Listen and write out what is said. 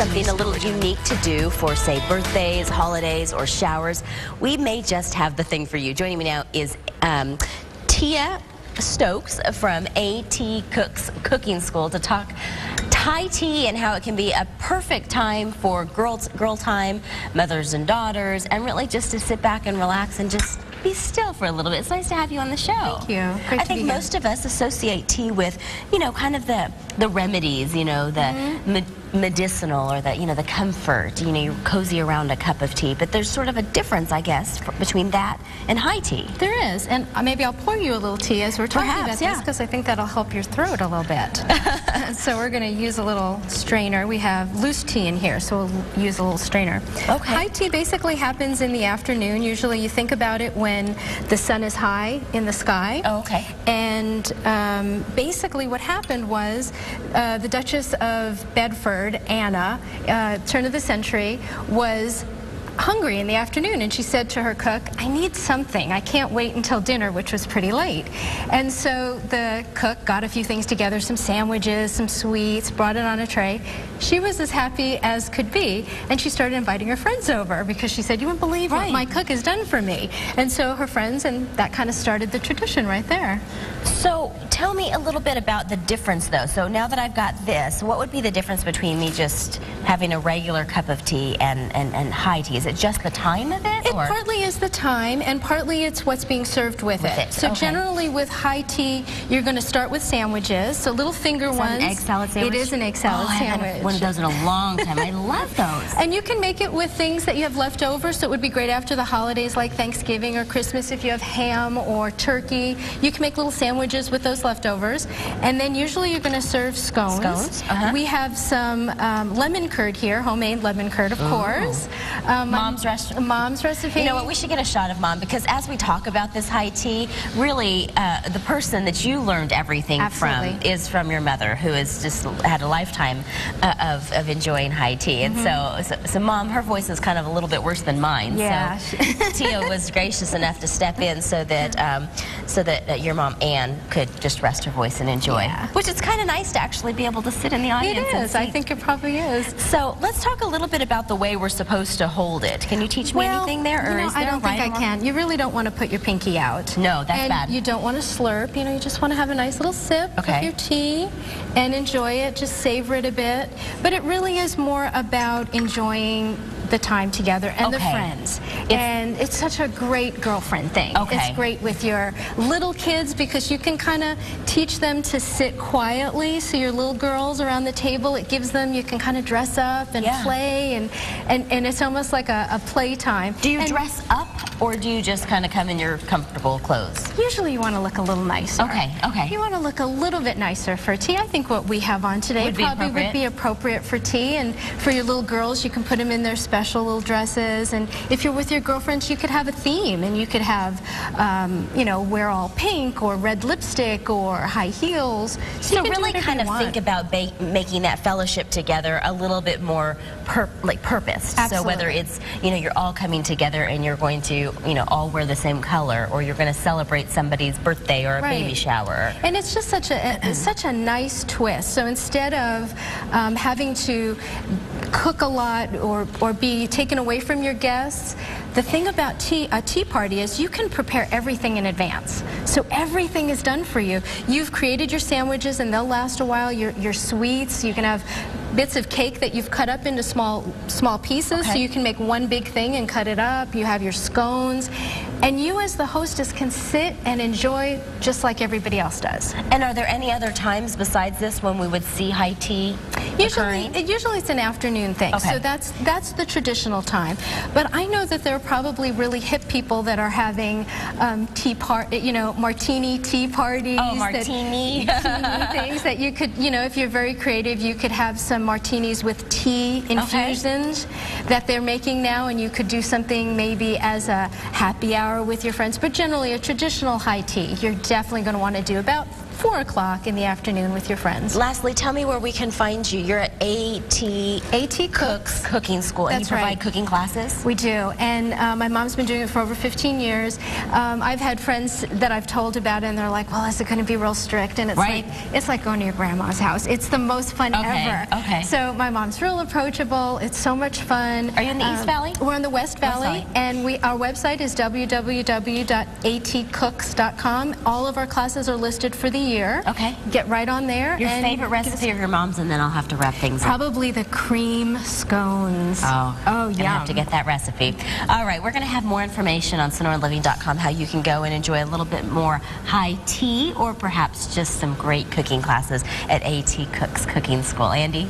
something a little unique to do for, say, birthdays, holidays, or showers, we may just have the thing for you. Joining me now is Tia Stokes from A.T. Cook's Cooking School to talk Thai tea and how it can be a perfect time for girl time, mothers and daughters, and really just to sit back and relax and just be still for a little bit. It's nice to have you on the show. Thank you. Great I think most of us associate tea with, you know, kind of the remedies, you know, the medicinal, or the, you know, the comfort, you know, you cozy around a cup of tea. But there's sort of a difference, I guess, between that and high tea. There is, and maybe I'll pour you a little tea as we're talking about this, because I think that'll help your throat a little bit. So we're going to use a little strainer. We have loose tea in here, so we'll use a little strainer. Okay. High tea basically happens in the afternoon. Usually you think about it when the sun is high in the sky. Oh, okay. And basically what happened was the Duchess of Bedford, Anna, turn of the century, was hungry in the afternoon, and she said to her cook, I need something. I can't wait until dinner, which was pretty late. And so the cook got a few things together, some sandwiches, some sweets, brought it on a tray. She was as happy as could be, and she started inviting her friends over because she said, you wouldn't believe what my cook has done for me. And so her friends, and that kind of started the tradition right there. So tell me a little bit about the difference, though. So now that I've got this, what would be the difference between me just having a regular cup of tea and high tea? Is it just the time of it? It partly is the time, and partly it's what's being served with it. So generally with high tea, you're going to start with sandwiches, so little finger ones. An egg salad sandwich? It is an egg salad sandwich. I haven't had one of those in a long time. I love those. And you can make it with things that you have left over, so it would be great after the holidays like Thanksgiving or Christmas if you have ham or turkey. You can make little sandwiches with those leftovers. And then usually you're going to serve scones. We have some lemon curd here, homemade lemon curd, of course. Mom's recipe. Mom's recipe. You know what, we should get a shot of Mom, because as we talk about this high tea, really the person that you learned everything from is from your mother, who has just had a lifetime of enjoying high tea. And so Mom, her voice is kind of a little bit worse than mine. Yeah. So Tia was gracious enough to step in so that your mom Anne could just rest her voice and enjoy. Which is kind of nice to actually be able to sit in the audience. It is. I think it probably is. So let's talk a little bit about the way we're supposed to hold it. Can you teach me anything there? Or is there I don't think I can. You really don't want to put your pinky out. No, that's bad. You don't want to slurp. You know, you just want to have a nice little sip of your tea and enjoy it. Just savor it a bit. But it really is more about enjoying the time together and the friends. And it's such a great girlfriend thing. It's great with your little kids because you can kind of teach them to sit quietly. So your little girls around the table, it gives them, you can kind of dress up and play, and it's almost like a play time. Do you dress up, or do you just kind of come in your comfortable clothes? Usually you want to look a little nicer. You want to look a little bit nicer for tea. I think what we have on today would be appropriate for tea, and for your little girls, you can put them in their special little dresses, and if you're with your girlfriends, you could have a theme, and you could have, you know, wear all pink or red lipstick or high heels. So really kind of think about making that fellowship together a little bit more purposed. So whether it's, you know, you're all coming together and you're going to, you know, all wear the same color, or you're going to celebrate somebody's birthday or a baby shower. And it's just such a nice twist. So instead of having to cook a lot or be taken away from your guests, the thing about a tea party is you can prepare everything in advance. So everything is done for you. You've created your sandwiches and they'll last a while. Your sweets, you can have bits of cake that you've cut up into small pieces, so you can make one big thing and cut it up. You have your scones, and you as the hostess can sit and enjoy just like everybody else does. And are there any other times besides this when we would see high tea occurring? Usually it's an afternoon thing, so that's the traditional time. But I know that there are probably really hip people that are having martini tea parties. Oh, martini. Things that you could, you know, if you're very creative, you could have some martinis with tea infusions that they're making now, and you could do something maybe as a happy hour with your friends. But generally, a traditional high tea, you're definitely going to want to do about 4 o'clock in the afternoon with your friends. Lastly, tell me where we can find you. You're at AT Cooks Cooking School, and you That's provide right. cooking classes? We do, and my mom's been doing it for over 15 years. I've had friends that I've told about it, and they're like, well, is it going to be real strict? And it's like going to your grandma's house. It's the most fun ever. Okay. So my mom's real approachable. It's so much fun. Are you in the East Valley? We're in the West Valley, and our website is www.atcooks.com. All of our classes are listed for the year. Okay. Get right on there. Your and favorite recipe of your mom's, and then I'll have to wrap things up. Probably the cream scones. Oh, yeah. Gonna have to get that recipe. All right, we're going to have more information on SonoraLiving.com, how you can go and enjoy a little bit more high tea or perhaps just some great cooking classes at AT Cooks Cooking School. Andy?